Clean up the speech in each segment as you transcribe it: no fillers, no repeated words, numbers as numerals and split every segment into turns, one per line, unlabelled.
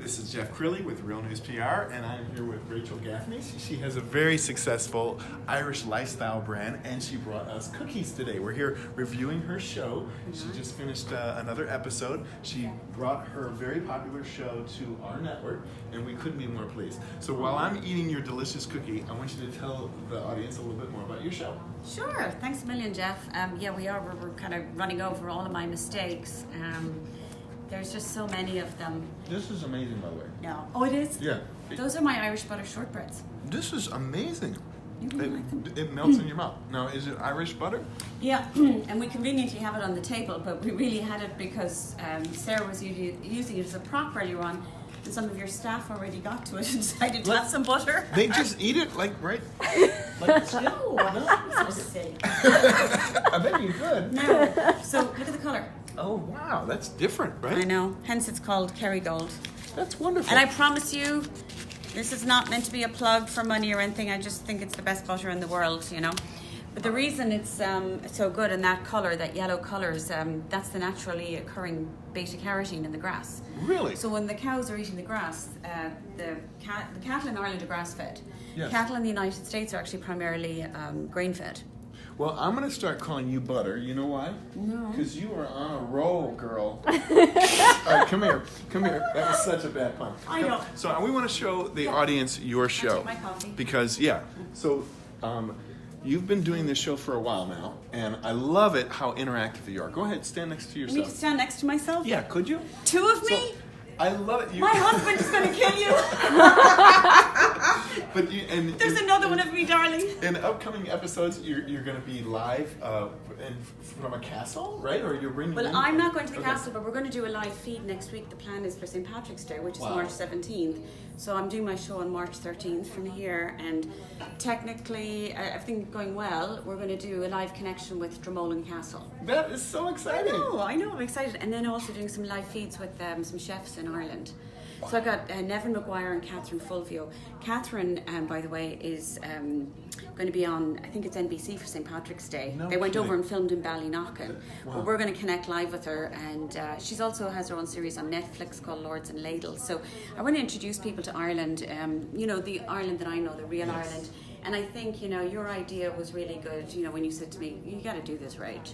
This is Jeff Crilley with Real News PR, and I'm here with Rachel Gaffney. She has a very successful Irish lifestyle brand, and she brought us cookies today. We're here reviewing her show. She just finished another episode. She brought her very popular show to our network, and we couldn't be more pleased. So while I'm eating your delicious cookie, I want you to tell the audience a little bit more about your show.
Sure. Thanks a million, Jeff. Yeah, we are. We're kind of running over all of my mistakes. There's just so many of them.
This is amazing, by the way.
No. Oh, it is?
Yeah.
Those are my Irish butter shortbreads.
This is amazing.
You really like them?
It melts in your mouth. Now, is it Irish butter?
Yeah, and we conveniently have it on the table, but we really had it because Sarah was using it as a prop earlier on, and some of your staff already got to it and decided to have some butter.
They just eat it like right?
No, I'm so silly.
I bet you could.
No. So look at the colour.
Oh, wow, that's different, right?
I know, hence it's called Kerrygold.
That's wonderful.
And I promise you, this is not meant to be a plug for money or anything. I just think it's the best butter in the world, you know. But the reason it's so good, and that colour, that yellow colour, is that's the naturally occurring beta-carotene in the grass.
Really?
So when the cows are eating the grass, the cattle in Ireland are grass-fed.
Yes.
Cattle in the United States are actually primarily grain-fed.
Well, I'm going to start calling you Butter. You know why?
No.
Because you are on a roll, girl. All right, come here. Come here. That was such a bad pun.
I know.
So we want to show the audience your show.
take my coffee.
Because, yeah. So you've been doing this show for a while now, and I love it how interactive you are. Go ahead, stand next to
You
yourself.
need to stand next to myself?
Yeah, could you?
Two of me?
So, I love it.
My husband is going to kill you.
But
There's another one of me, darling.
In upcoming episodes, you're going to be live from a castle, right? Or you're bringing.
Well, I'm not going to the castle, but we're going to do a live feed next week. The plan is for St. Patrick's Day, which is March 17th. So I'm doing my show on March 13th from here, and technically, everything going well, we're going to do a live connection with Dromoland Castle.
That is so exciting.
I know, I'm excited. And then also doing some live feeds with some chefs in Ireland. So I've got Nevin Maguire and Catherine Fulvio. Catherine, by the way, is going to be on, I think it's NBC for St. Patrick's Day.
No
they went
kidding.
over and filmed in Ballynockin.
Wow.
But we're going to connect live with her, and she's also has her own series on Netflix called Lords and Ladles. So I want to introduce people to Ireland, you know, the Ireland that I know, the real Ireland. And I think, you know, your idea was really good, you know, when you said to me, you got to do this right.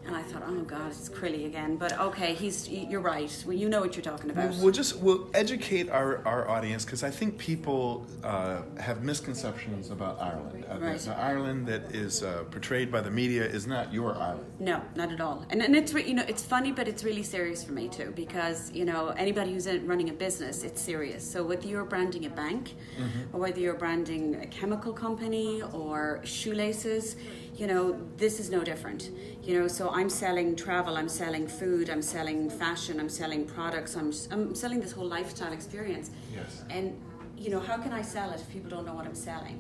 And I thought, oh God, it's Crilley again. But okay, you're right. Well, you know what you're talking about.
We'll educate our audience, because I think people have misconceptions about Ireland.
Right.
The Ireland that is portrayed by the media is not your Ireland.
No, not at all. And it's you know, it's funny, but it's really serious for me too, because you know, anybody who's running a business, it's serious. So whether you're branding a bank, or whether you're branding a chemical company or shoelaces, you know, this is no different. You know, so I'm selling travel, I'm selling food, I'm selling fashion, I'm selling products, I'm selling this whole lifestyle experience.
Yes.
And, you know, how can I sell it if people don't know what I'm selling?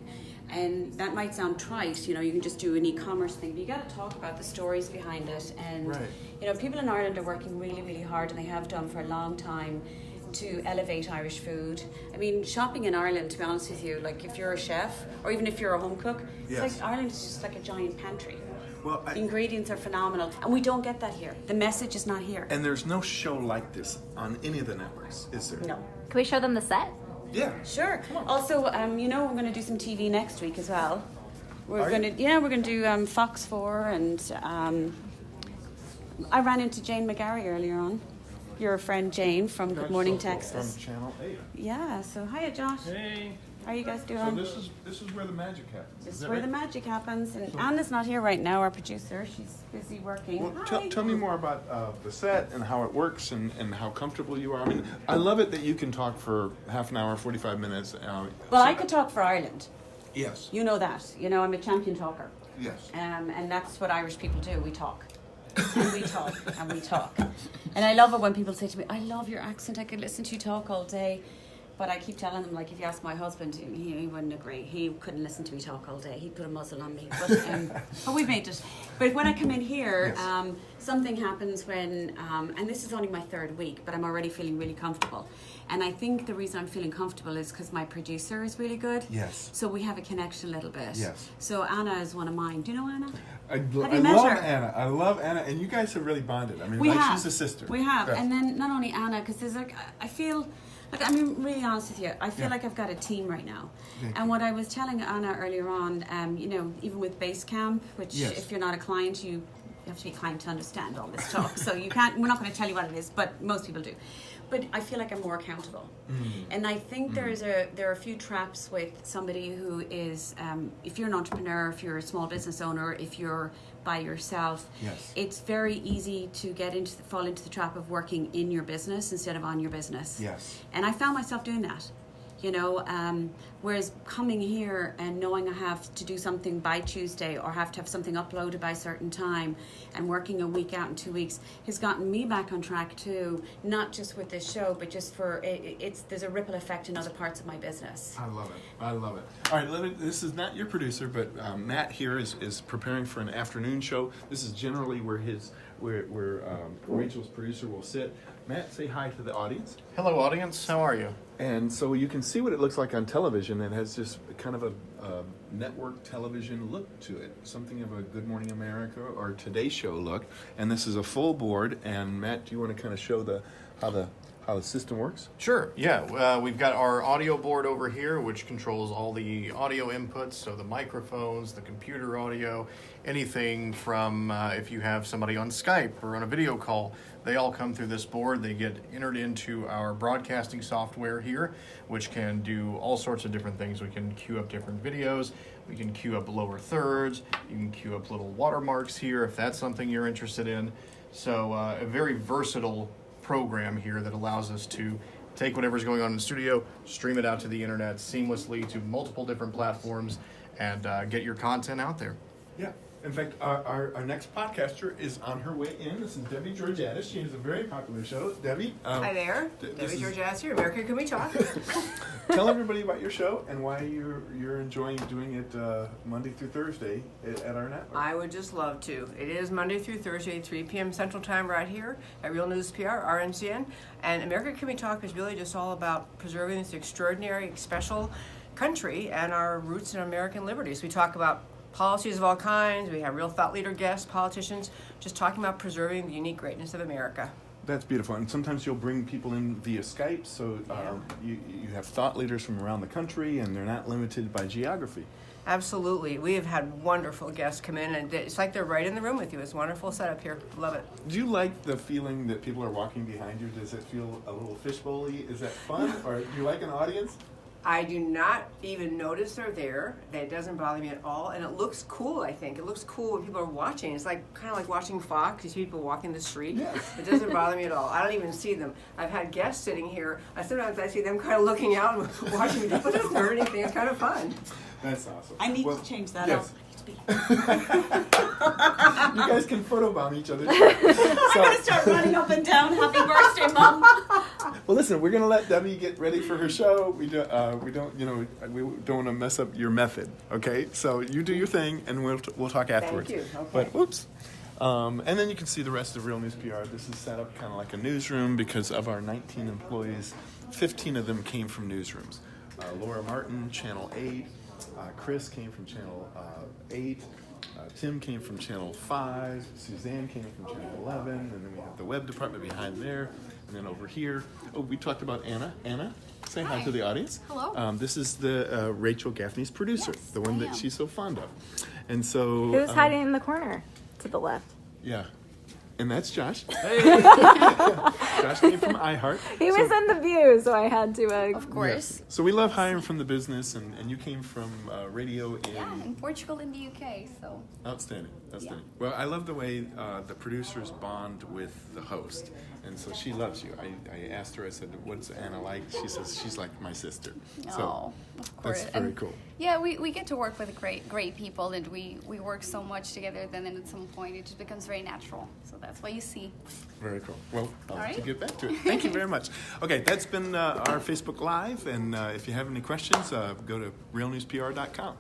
And that might sound trite, you know, you can just do an e-commerce thing, but you got to talk about the stories behind it. And, you know, people in Ireland are working really, really hard, and they have done for a long time, to elevate Irish food. I mean, shopping in Ireland, to be honest with you, like if you're a chef, or even if you're a home cook, it's like Ireland is just like a giant pantry.
Well,
the ingredients are phenomenal, and we don't get that here. The message is not here.
And there's no show like this on any of the networks, is there?
No.
Can we show them the set?
Yeah.
Sure. Come on. Also, you know, we're going to do some TV next week as well. We're going to do Fox 4, and I ran into Jane McGarry earlier on. Your friend Jane from Good Morning Texas.
From Channel 8.
Yeah. So hiya, Josh.
Hey.
How are you guys doing?
So this is where the magic happens.
This is where the magic happens. And Anna's not here right now, our producer. She's busy working.
Well, tell me more about the set and how it works and how comfortable you are. I mean, I love it that you can talk for half an hour, 45 minutes.
Well, I could talk for Ireland.
Yes.
You know that. You know, I'm a champion talker.
Yes.
And that's what Irish people do. We talk. And we talk. And we talk. And I love it when people say to me, I love your accent. I could listen to you talk all day. But I keep telling them, like, if you ask my husband, he wouldn't agree. He couldn't listen to me talk all day. He'd put a muzzle on me. But we made it. But when I come in here, something happens when, and this is only my third week, but I'm already feeling really comfortable. And I think the reason I'm feeling comfortable is because my producer is really good.
Yes.
So we have a connection a little bit.
Yes.
So Anna is one of mine. Do you know Anna?
I
love
Anna. I love Anna, and you guys have really bonded. I mean, she's a sister.
We have.
Yeah.
And then not only Anna, because there's like, I feel, like, I'm really honest with you, I feel like I've got a team right now. And what I was telling Anna earlier on, even with Basecamp, which if you're not a client, you have to be a client to understand all this talk. So you can't, we're not going to tell you what it is, but most people do. But I feel like I'm more accountable. And I think there are a few traps with somebody who is, if you're an entrepreneur, if you're a small business owner, if you're by yourself, it's very easy to fall into the trap of working in your business instead of on your business.
Yes.
And I found myself doing that. Whereas coming here and knowing I have to do something by Tuesday or have to have something uploaded by a certain time and working a week out in 2 weeks has gotten me back on track too, not just with this show, but just for there's a ripple effect in other parts of my business.
I love it. All right, this is not your producer, but Matt here is preparing for an afternoon show. This is generally where Rachel's producer will sit. Matt, say hi to the audience.
Hello, audience. How are you?
And so you can see what it looks like on television. It has just kind of a network television look to it, something of a Good Morning America or Today Show look. And this is a full board. And Matt, do you want to kind of show how the system works?
Sure. Yeah. We've got our audio board over here, which controls all the audio inputs, so the microphones, the computer audio, anything from if you have somebody on Skype or on a video call, they all come through this board. They get entered into our broadcasting software here, which can do all sorts of different things. We can queue up different videos. We can queue up lower thirds. You can queue up little watermarks here if that's something you're interested in. So a very versatile program here that allows us to take whatever's going on in the studio, stream it out to the internet seamlessly to multiple different platforms, and get your content out there.
Yeah. In fact, our next podcaster is on her way in. This is Debbie Georgatis. She has a very popular show. Debbie.
Hi there. Debbie Georgatis here. America, Can We Talk?
Tell everybody about your show and why you're enjoying doing it Monday through Thursday at our network.
I would just love to. It is Monday through Thursday, 3 p.m. Central Time right here at Real News PR, RNCN. And America, Can We Talk is really just all about preserving this extraordinary, special country and our roots and American liberties. We talk about policies of all kinds. We have real thought leader guests, politicians, just talking about preserving the unique greatness of America.
That's beautiful. And sometimes you'll bring people in via Skype, so you have thought leaders from around the country, and they're not limited by geography.
Absolutely. We have had wonderful guests come in, and it's like they're right in the room with you. It's a wonderful setup here. Love it.
Do you like the feeling that people are walking behind you? Does it feel a little fishbowl-y? Is that fun? Or do you like an audience?
I do not even notice they're there. That doesn't bother me at all. And it looks cool, I think. It looks cool when people are watching. It's like kind of like watching Fox. You see people walking the street.
Yes.
It doesn't bother me at all. I don't even see them. I've had guests sitting here. Sometimes I see them kind of looking out and watching me. But it doesn't hurt anything. It's kind of fun.
That's awesome.
I need to change that up.
You guys can photobomb each other.
I'm going to start running up and down. Happy birthday, Mom.
Well, listen, we're going to let Debbie get ready for her show. We don't want to mess up your method, okay? So you do your thing, and we'll talk afterwards.
Thank you. Okay.
But whoops. And then you can see the rest of Real News PR. This is set up kind of like a newsroom because of our 19 employees, 15 of them came from newsrooms. Laura Martin, Channel 8. Chris came from Channel 8. Tim came from Channel 5. Suzanne came from Channel 11. And then we have the web department behind there. And then over here, we talked about Anna. Anna, say hi to the audience.
Hello.
This is the Rachel Gaffney's producer, the one that she's so fond of. And so...
Who's hiding in the corner to the left?
Yeah. And that's Josh. Hey. Josh came from iHeart.
He was in the view, so I had to... Of
course. Yes. So we love hiring from the business, and you came from radio
in Portugal, in the UK, so...
Outstanding. Yeah. Well, I love the way the producers bond with the host, and so she loves you. I asked her, I said, what's Anna like? She says, she's like my sister. So
of course.
That's very cool.
Yeah, we get to work with great people, and we work so much together, then at some point it just becomes very natural. So that's what you see.
Very cool. Well, I'll let you
right.
get back to it. Thank you very much. Okay, that's been our Facebook Live, and if you have any questions, go to realnewspr.com.